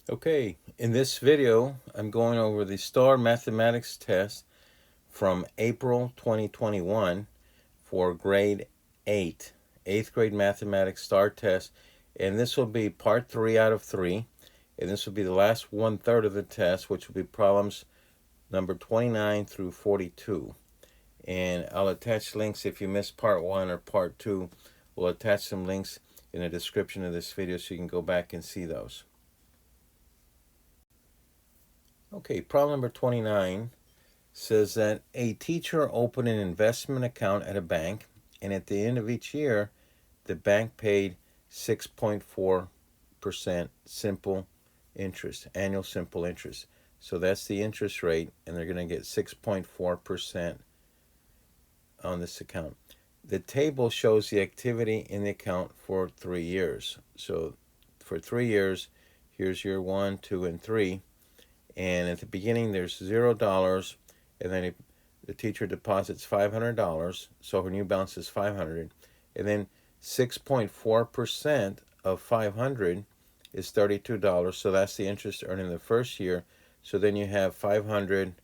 Okay, in this video, I'm going over the STAAR mathematics test from April 2021 for grade 8, 8th grade mathematics STAAR test. And this will be part 3 out of 3. And this will be the last 1/3 of the test, which will be problems number 29 through 42. And I'll attach links if you missed part 1 or part 2. We'll attach some links in the description of this video so you can go back and see those. Okay, problem number 29 says that a teacher opened an investment account at a bank, and at the end of each year, the bank paid 6.4% simple interest, annual simple interest. So that's the interest rate, and they're going to get 6.4% on this account. The table shows the activity in the account for 3 years. So for 3 years, here's year 1, 2, and 3. And at the beginning, there's $0, and then the teacher deposits $500, so her new balance is $500. And then 6.4% of $500 is $32, so that's the interest earned in the first year. So then you have $500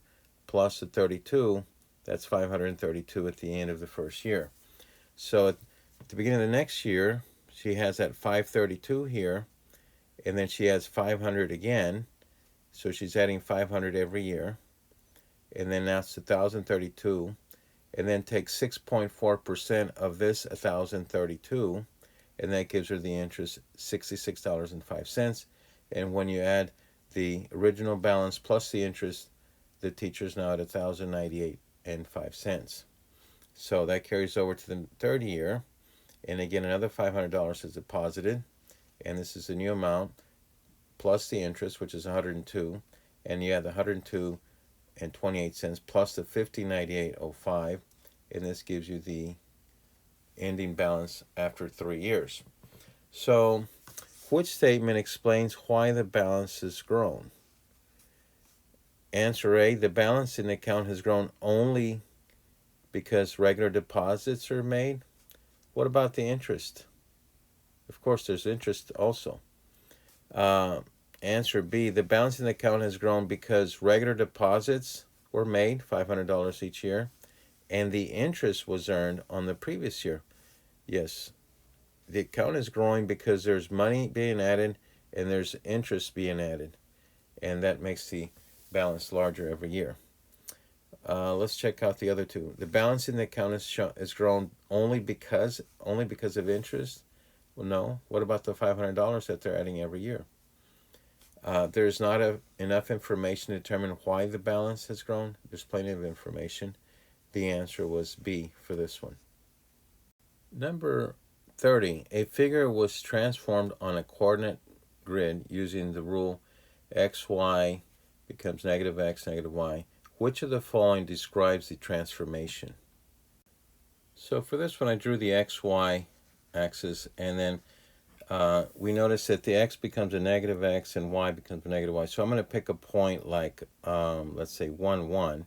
plus the 32, that's $532 at the end of the first year. So at the beginning of the next year, she has that $532 here, and then she has $500 again. So she's adding 500 every year, and then that's 1,032, and then take 6.4% of this 1,032, and that gives her the interest $66.05. And when you add the original balance plus the interest, the teacher's now at $1,098.05. So that carries over to the third year, and again another $500 is deposited, and this is the new amount plus the interest, which is 102, and you add the 102.28 plus the 50.9805, and this gives you the ending balance after 3 years. So, which statement explains why the balance has grown? Answer A, the balance in the account has grown only because regular deposits are made. What about the interest? Of course, there's interest also. Answer B, the balance in the account has grown because regular deposits were made, $500 each year, and the interest was earned on the previous year. Yes, the account is growing because there's money being added and there's interest being added, and that makes the balance larger every year. Let's check out the other two. The balance in the account has grown only because of interest. Well, no. What about the $500 that they're adding every year? There's not enough information to determine why the balance has grown. There's plenty of information. The answer was B for this one. Number 30. A figure was transformed on a coordinate grid using the rule xy becomes negative x, negative y. Which of the following describes the transformation? So for this one, I drew the xy axis, and then we notice that the x becomes a negative x and y becomes a negative y. So I'm going to pick a point like, let's say 1, 1,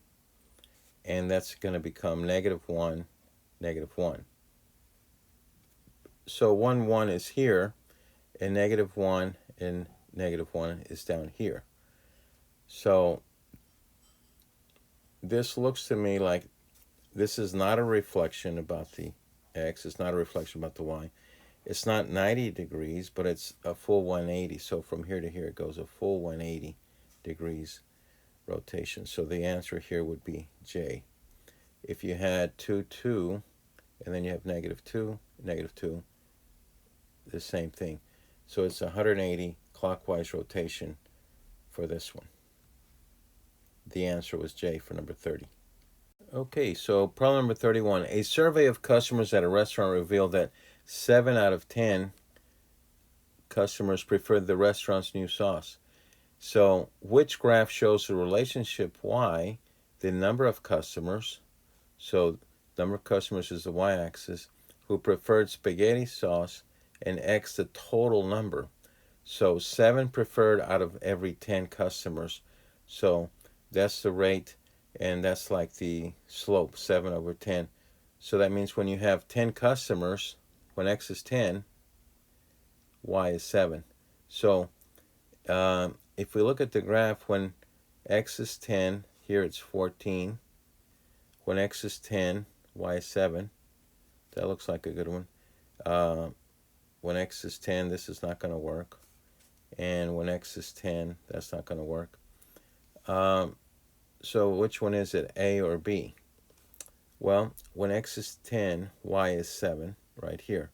and that's going to become negative 1, negative 1. So 1, 1 is here, and negative 1 and negative 1 is down here. So this looks to me like this is not a reflection about the x, it's not a reflection about the y. It's not 90 degrees, but it's a full 180. So from here to here, it goes a full 180 degrees rotation. So the answer here would be J. If you had 2, 2, and then you have negative 2, the same thing. So it's 180 clockwise rotation for this one. The answer was J for number 30. Okay, so problem number 31. A survey of customers at a restaurant revealed that 7 out of 10 customers preferred the restaurant's new sauce. So which graph shows the relationship y, the number of customers, so number of customers is the y-axis, who preferred spaghetti sauce, and x the total number. So 7 preferred out of every 10 customers. So that's the rate, and that's like the slope, 7 over 10. So that means when you have 10 customers, when x is 10, y is 7. So if we look at the graph, when x is 10, here it's 14. When x is 10, y is 7. That looks like a good one. When x is 10, this is not going to work. And when x is 10, that's not going to work. So which one is it, A or B? Well, when x is 10, y is 7, right here.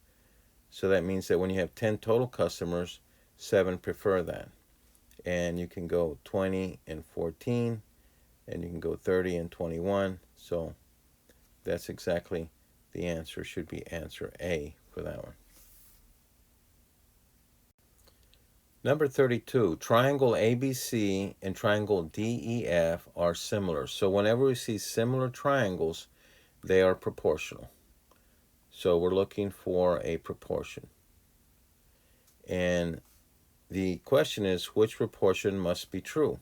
So that means that when you have 10 total customers, 7 prefer that. And you can go 20 and 14, and you can go 30 and 21. So that's exactly the answer. Should be answer A for that one. Number 32, triangle ABC and triangle DEF are similar. So whenever we see similar triangles, they are proportional. So we're looking for a proportion. And the question is, which proportion must be true?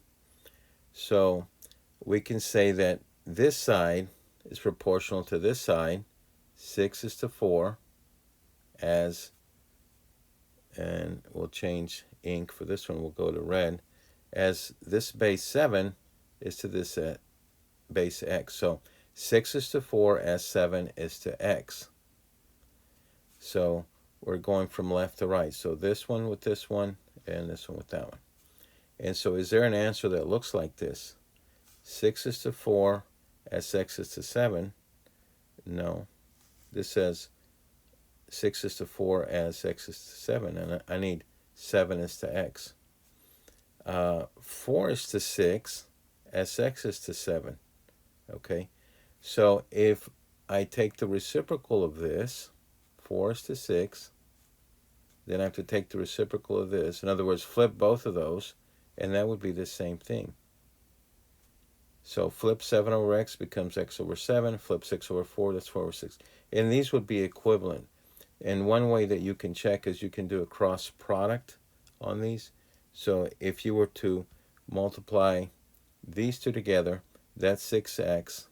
So we can say that this side is proportional to this side. 6 is to 4 as, and we'll change ink for this one. We'll go to red, as this base 7 is to this base x. So 6 is to 4 as 7 is to x. So we're going from left to right. So this one with this one, and this one with that one. And so is there an answer that looks like this? 6 is to 4 as x is to 7. No. This says 6 is to 4 as x is to 7. And I need 7 is to x. 4 is to 6 as x is to 7. Okay. So if I take the reciprocal of this, 4 is to 6, then I have to take the reciprocal of this. In other words, flip both of those, and that would be the same thing. So flip 7 over x becomes x over 7. Flip 6 over 4, that's 4 over 6. And these would be equivalent. And one way that you can check is you can do a cross product on these. So if you were to multiply these two together, that's 6x.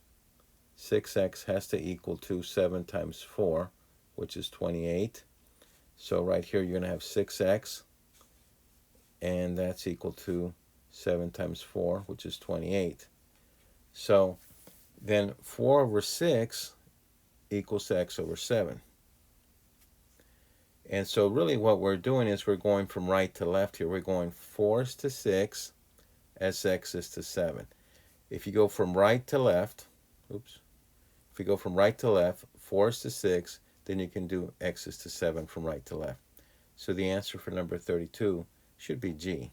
6x has to equal to 7 times 4, which is 28. So right here you're going to have 6x, and that's equal to 7 times 4, which is 28. So then 4 over 6 equals to x over 7. And so really what we're doing is we're going from right to left here. We're going 4 is to 6 as x is to 7. If you go from right to left, if we go from right to left, 4 is to 6, then you can do x is to 7 from right to left. So the answer for number 32 should be G.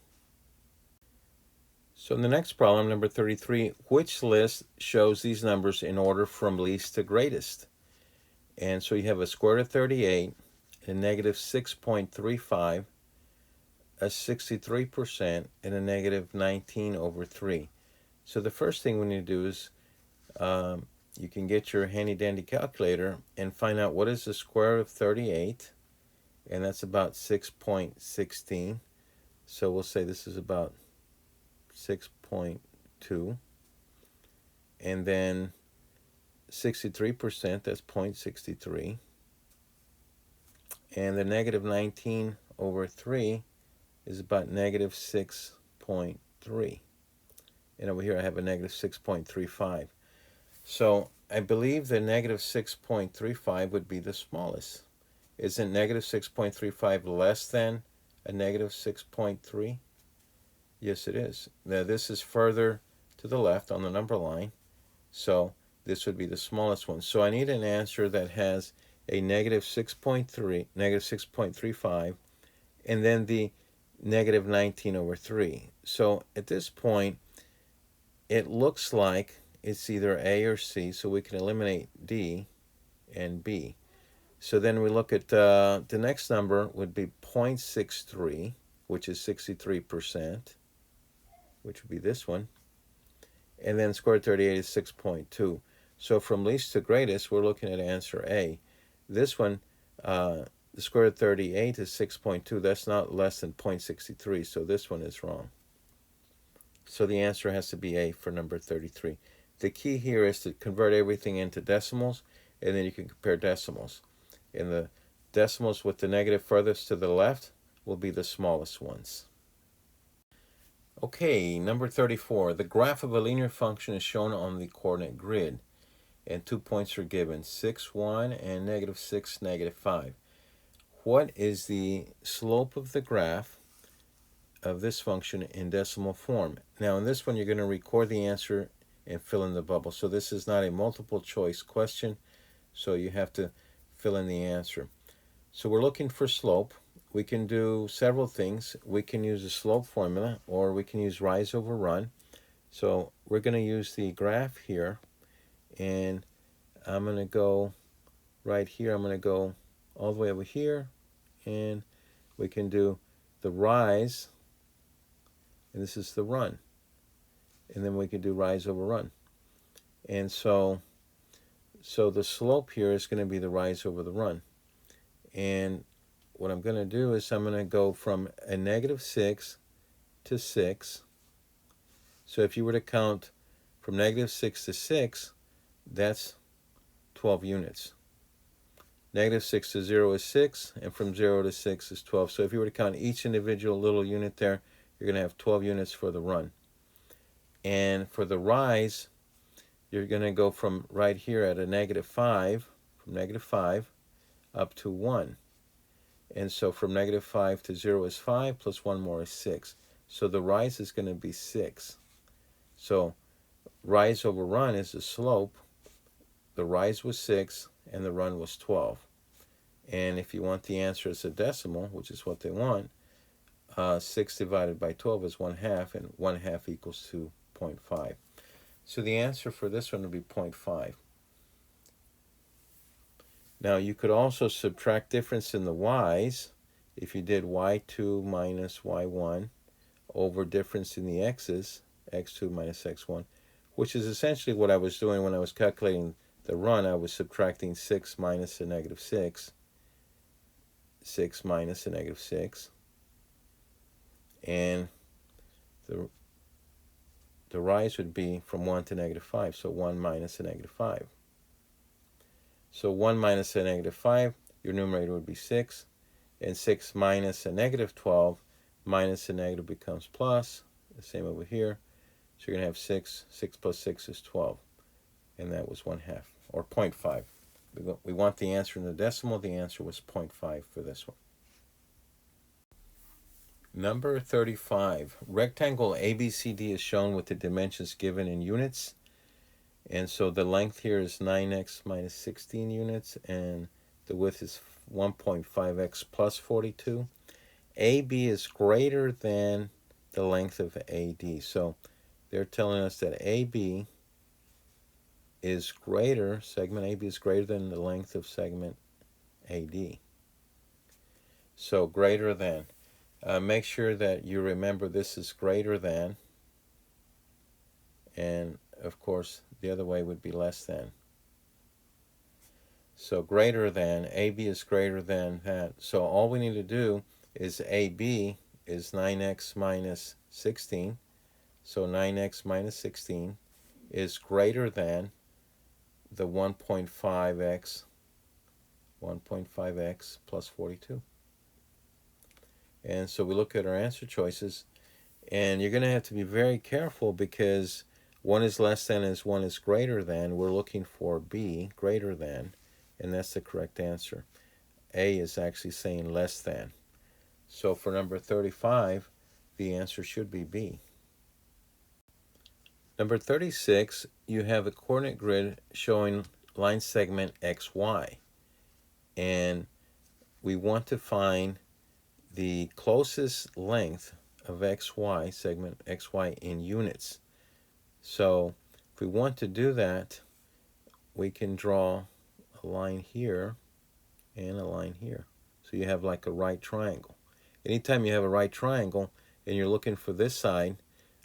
So in the next problem, number 33, which list shows these numbers in order from least to greatest? And so you have a square root of 38, a negative 6.35, a 63%, and a negative 19 over 3. So the first thing we need to do is you can get your handy-dandy calculator and find out what is the square root of 38, and that's about 6.16. So we'll say this is about 6.2. And then 63%, that's 0.63. And the negative 19 over 3 is about negative 6.3. And over here I have a negative 6.35. So I believe the negative 6.35 would be the smallest. Isn't negative 6.35 less than a negative 6.3? Yes, it is. Now this is further to the left on the number line. So this would be the smallest one. So I need an answer that has a negative 6.3, negative 6.35, and then the negative 19 over 3. So at this point, it looks like it's either A or C, so we can eliminate D and B. So then we look at the next number would be 0.63, which is 63%, which would be this one. And then square root of 38 is 6.2. So from least to greatest, we're looking at answer A. This one, the square root of 38 is 6.2. That's not less than 0.63, so this one is wrong. So the answer has to be A for number 33. The key here is to convert everything into decimals, and then you can compare decimals. And the decimals with the negative furthest to the left will be the smallest ones. Okay, number 34. The graph of a linear function is shown on the coordinate grid, and 2 points are given, 6, 1, and -6, -5. What is the slope of the graph of this function in decimal form? Now, in this one, you're going to record the answer and fill in the bubble. So this is not a multiple choice question, so you have to fill in the answer. So we're looking for slope. We can do several things. We can use a slope formula, or we can use rise over run. So we're going to use the graph here, and I'm going to go right here. I'm going to go all the way over here, and we can do the rise, and this is the run. And then we can do rise over run. And so the slope here is going to be the rise over the run. And what I'm going to do is I'm going to go from a -6 to 6. So if you were to count from -6 to 6, that's 12 units. -6 to 0 is 6, and from 0 to 6 is 12. So if you were to count each individual little unit there, you're going to have 12 units for the run. And for the rise, you're going to go from right here at a -5, from -5 up to 1. And so from -5 to 0 is 5, plus 1 more is 6. So the rise is going to be 6. So rise over run is the slope. The rise was 6, and the run was 12. And if you want the answer as a decimal, which is what they want, 6 divided by 12 is 1/2, and 1/2 equals to 0.5. So the answer for this one would be 0.5. Now you could also subtract difference in the y's if you did y2 minus y1 over difference in the x's, x2 minus x1, which is essentially what I was doing when I was calculating the run. I was subtracting 6 minus a -6, 6 minus a -6, and the rise would be from 1 to -5, so 1 minus a -5. So 1 minus a -5, your numerator would be 6, and 6 minus a -12, minus a negative becomes plus, the same over here. So you're going to have 6, 6 plus 6 is 12, and that was 1/2, or 0.5. We want the answer in the decimal. The answer was 0.5 for this one. Number 35. Rectangle ABCD is shown with the dimensions given in units. And so the length here is 9x minus 16 units, and the width is 1.5x plus 42. AB is greater than the length of AD. So they're telling us that AB is greater, segment AB is greater than the length of segment AD. So greater than. Make sure that you remember this is greater than, and of course the other way would be less than. So greater than, AB is greater than that. So all we need to do is AB is 9x minus 16. So 9x minus 16 is greater than the 1.5x plus 42. And so we look at our answer choices, and you're going to have to be very careful because one is less than as one is greater than. We're looking for B, greater than, and that's the correct answer. A is actually saying less than. So for number 35, the answer should be B. Number 36, you have a coordinate grid showing line segment XY. And we want to find the closest length of XY, segment XY, in units. So if we want to do that, we can draw a line here and a line here. So you have like a right triangle. Anytime you have a right triangle and you're looking for this side,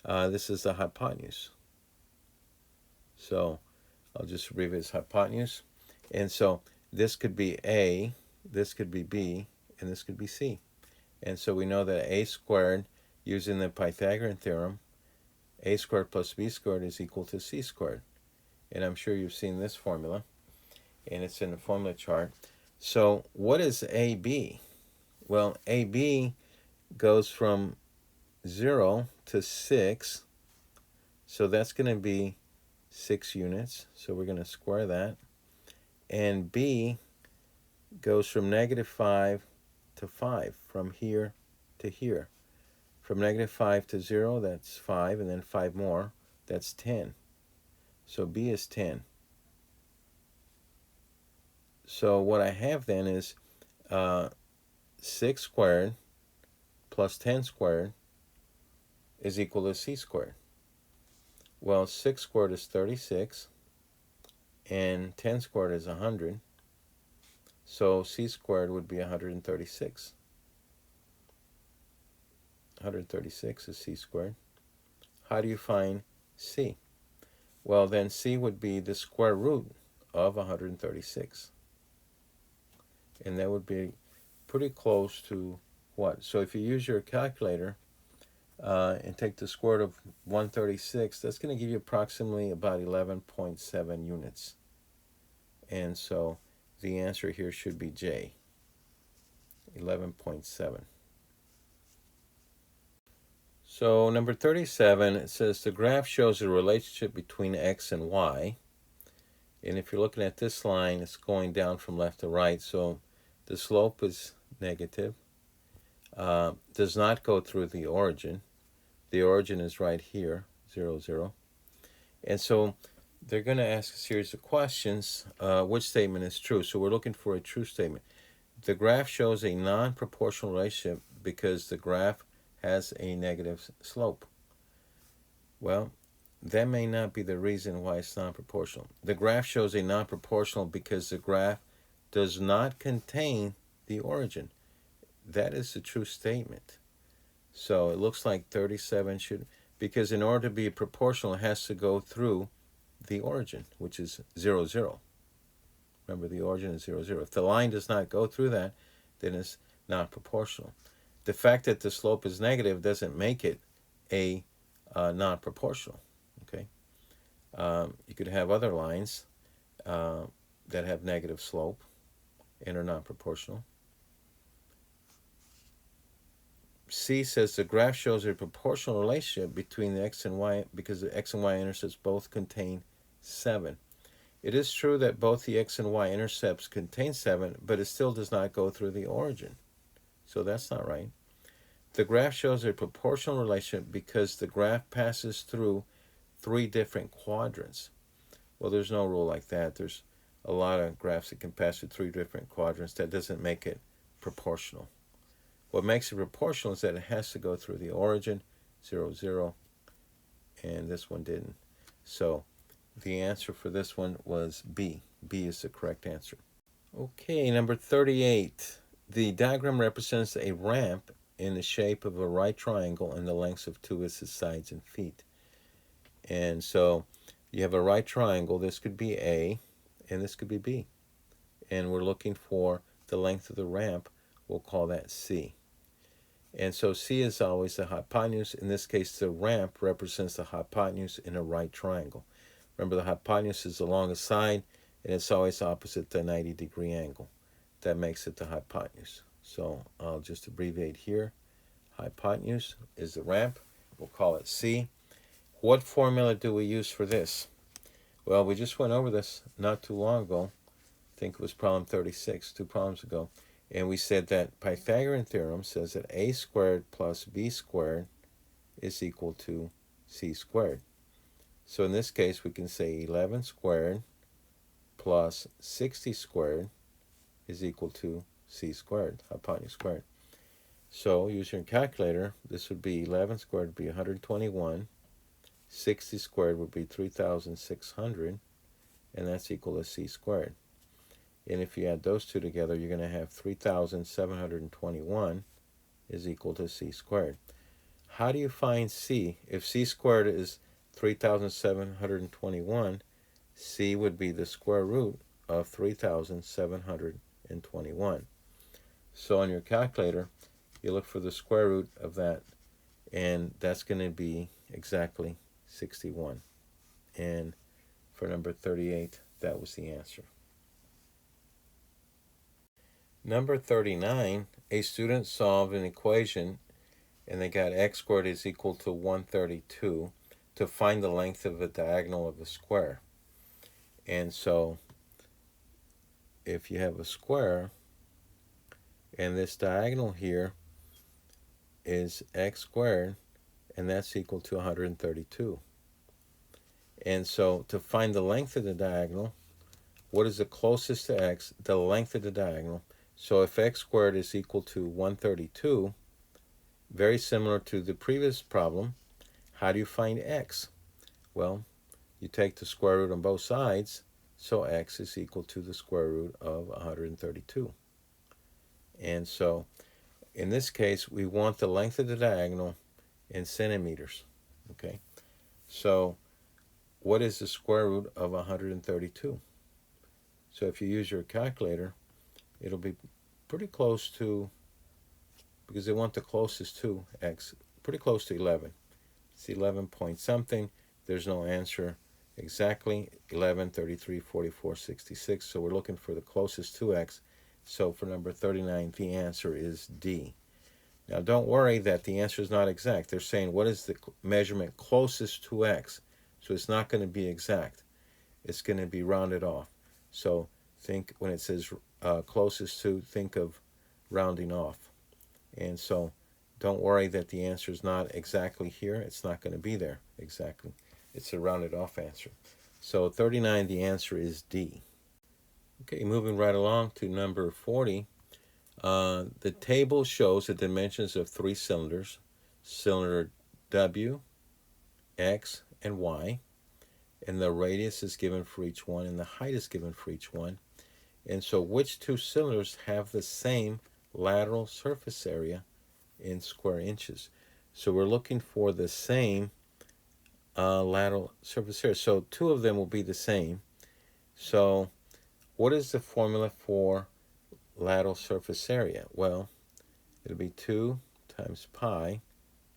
this is the hypotenuse. So I'll just abbreviate as hypotenuse. And so this could be A, this could be B, and this could be C. And so we know that a squared, using the Pythagorean theorem, a squared plus b squared is equal to c squared. And I'm sure you've seen this formula, and it's in the formula chart. So what is AB? Well, AB goes from 0 to 6. So that's going to be 6 units. So we're going to square that. And b goes from -5 to 5, from here to here. From -5 to 0, that's 5, and then 5 more, that's 10. So b is 10. So what I have then is 6 squared plus 10 squared is equal to c squared. Well, 6 squared is 36, and 10 squared is 100. So c squared would be 136. 136 is c squared. How do you find c? Well, then c would be the square root of 136. And that would be pretty close to what? So if you use your calculator and take the square root of 136, that's going to give you approximately about 11.7 units. And so the answer here should be J, 11.7. So number 37, it says the graph shows a relationship between x and y. And if you're looking at this line, it's going down from left to right. So the slope is negative. Does not go through the origin. The origin is right here, 0, 0. And so they're going to ask a series of questions. Which statement is true? So we're looking for a true statement. The graph shows a non-proportional relationship because the graph has a negative slope. Well, that may not be the reason why it's non-proportional. The graph shows a non-proportional because the graph does not contain the origin. That is the true statement. So it looks like 37 should, because in order to be proportional, it has to go through the origin, which is 0, 0. Remember, the origin is 0, 0. If the line does not go through that, then it's not proportional. The fact that the slope is negative doesn't make it a non-proportional. Okay, you could have other lines that have negative slope and are not proportional. C says the graph shows a proportional relationship between the x and y because the x and y intercepts both contain 7. It is true that both the x and y intercepts contain 7, but it still does not go through the origin. So that's not right. The graph shows a proportional relationship because the graph passes through 3 different quadrants. Well, there's no rule like that. There's a lot of graphs that can pass through 3 different quadrants. That doesn't make it proportional. What makes it proportional is that it has to go through the origin, 0, 0, and this one didn't. So the answer for this one was B. B is the correct answer. Okay, number 38. The diagram represents a ramp in the shape of a right triangle and the lengths of 2 its sides and feet. And so you have a right triangle. This could be A, and this could be B. And we're looking for the length of the ramp. We'll call that C. And so C is always the hypotenuse. In this case, the ramp represents the hypotenuse in a right triangle. Remember, the hypotenuse is the longest side, and it's always opposite the 90-degree angle. That makes it the hypotenuse. So I'll just abbreviate here. Hypotenuse is the ramp. We'll call it C. What formula do we use for this? Well, we just went over this not too long ago. I think it was problem 36, 2 problems ago. And we said that Pythagorean theorem says that a squared plus b squared is equal to c squared. So in this case, we can say 11 squared plus 60 squared is equal to c squared, hypotenuse squared. So using your calculator, this would be 11 squared would be 121. 60 squared would be 3,600, and that's equal to c squared. And if you add those two together, you're going to have 3,721 is equal to c squared. How do you find c? If c squared is 3,721, c would be the square root of 3,721. So on your calculator, you look for the square root of that, and that's going to be exactly 61. And for number 38, that was the answer. Number 39, a student solved an equation and they got x squared is equal to 132 to find the length of a diagonal of a square. And so if you have a square and this diagonal here is x squared, and that's equal to 132. And so to find the length of the diagonal, what is the closest to x? The length of the diagonal. So if x squared is equal to 132, very similar to the previous problem, how do you find x? Well, you take the square root on both sides, so x is equal to the square root of 132. And so in this case, we want the length of the diagonal in centimeters. Okay, so what is the square root of 132? So if you use your calculator, it'll be pretty close to, because they want the closest to x, pretty close to 11. It's 11 point something. There's no answer exactly. 11, 33, 44, 66. So we're looking for the closest to x. So for number 39, the answer is D. Now don't worry that the answer is not exact. They're saying what is the measurement closest to x? So it's not going to be exact. It's going to be rounded off. So think when it says closest to, think of rounding off. And so don't worry that the answer is not exactly here. It's not going to be there exactly. It's a rounded off answer. So 39, the answer is D. Okay, moving right along to number 40. The table shows the dimensions of 3 cylinders, cylinder W, X, and Y, and the radius is given for each one, and the height is given for each one. And so which 2 cylinders have the same lateral surface area in square inches? So we're looking for the same lateral surface area. So 2 of them will be the same. So what is the formula for lateral surface area? Well, it'll be 2 times pi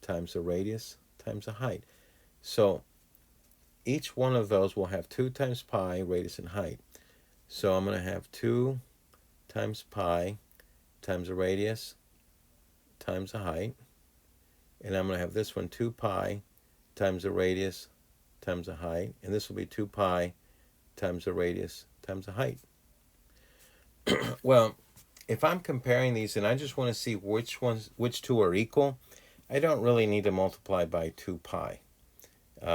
times the radius times the height. So each one of those will have 2 times pi, radius, and height. So I'm going to have 2 times pi times the radius times the height. And I'm going to have this one 2 pi times the radius times the height. And this will be 2 pi times the radius times the height. Well, if I'm comparing these and I just want to see which 2 are equal, I don't really need to multiply by 2 pi.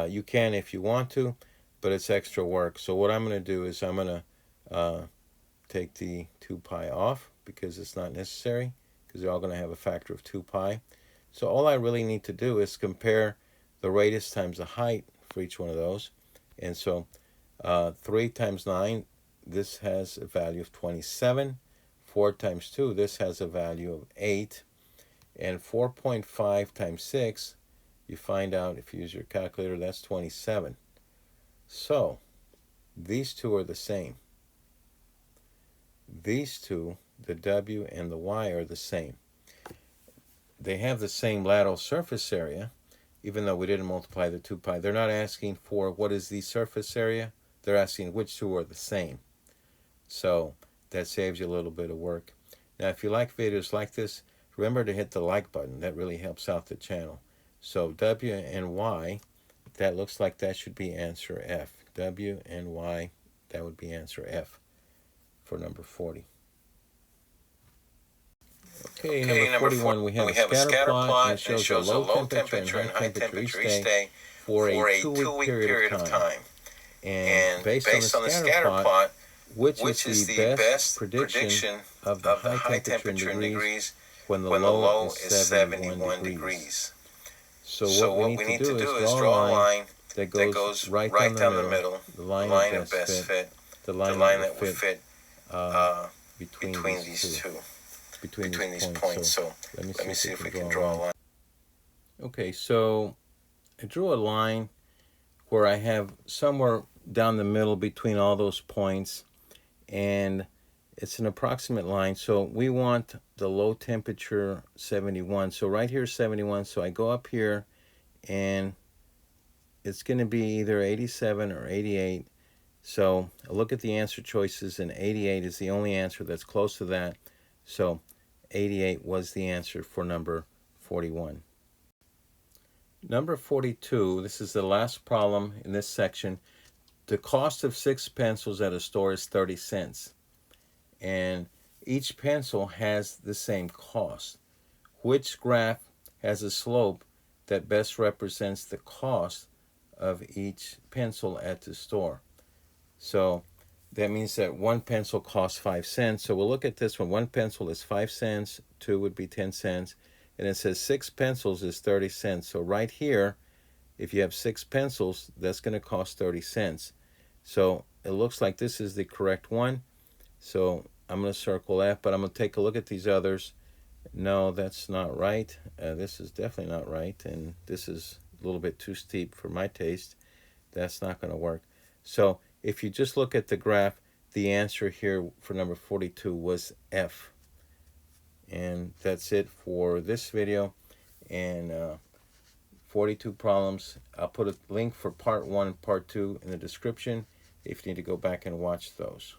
You can if you want to, but it's extra work. So what I'm going to do is I'm going to take the 2 pi off because it's not necessary, because they're all going to have a factor of 2 pi. So all I really need to do is compare the radius times the height for each one of those. And so 3 times 9, this has a value of 27. 4 times 2, this has a value of 8. And 4.5 times 6, you find out if you use your calculator, that's 27. So these 2 are the same. These 2, the W and the Y, are the same. They have the same lateral surface area, even though we didn't multiply the 2 pi. They're not asking for what is the surface area. They're asking which 2 are the same. So that saves you a little bit of work. Now, if you like videos like this, remember to hit the like button. That really helps out the channel. So W and Y, that looks like that should be answer F. W and Y, that would be answer F for number 40. Okay, number 41, we have a scatter plot, and it shows a low temperature and high temperature each day for a 2-week period of time. And based on the scatter plot, which is the best prediction of the high temperature in degrees when the low is 71 degrees? So what we need to do is draw a line that goes right down the middle, the line of best fit, the line that would fit between these two. Between these points. So let me see if we can draw a line. Okay, so I drew a line where I have somewhere down the middle between all those points, and it's an approximate line. So we want the low temperature 71. So right here is 71. So I go up here, and it's going to be either 87 or 88. So I look at the answer choices, and 88 is the only answer that's close to that. So 88 was the answer for number 41. Number 42, this is the last problem in this section. The cost of 6 pencils at a store is 30 cents. And each pencil has the same cost. Which graph has a slope that best represents the cost of each pencil at the store? So that means that one pencil costs 5 cents. So we'll look at this one. One pencil is 5 cents, two would be 10 cents, and it says 6 pencils is 30 cents. So right here, if you have 6 pencils, that's going to cost 30 cents. So it looks like this is the correct one. So I'm going to circle that, but I'm going to take a look at these others. No, that's not right. This is definitely not right, and this is a little bit too steep for my taste. That's not going to work. So if you just look at the graph, the answer here for number 42 was F. And that's it for this video. And 42 problems. I'll put a link for part 1 and part 2 in the description if you need to go back and watch those.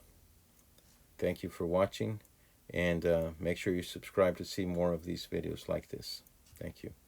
Thank you for watching, and make sure you subscribe to see more of these videos like this. Thank you.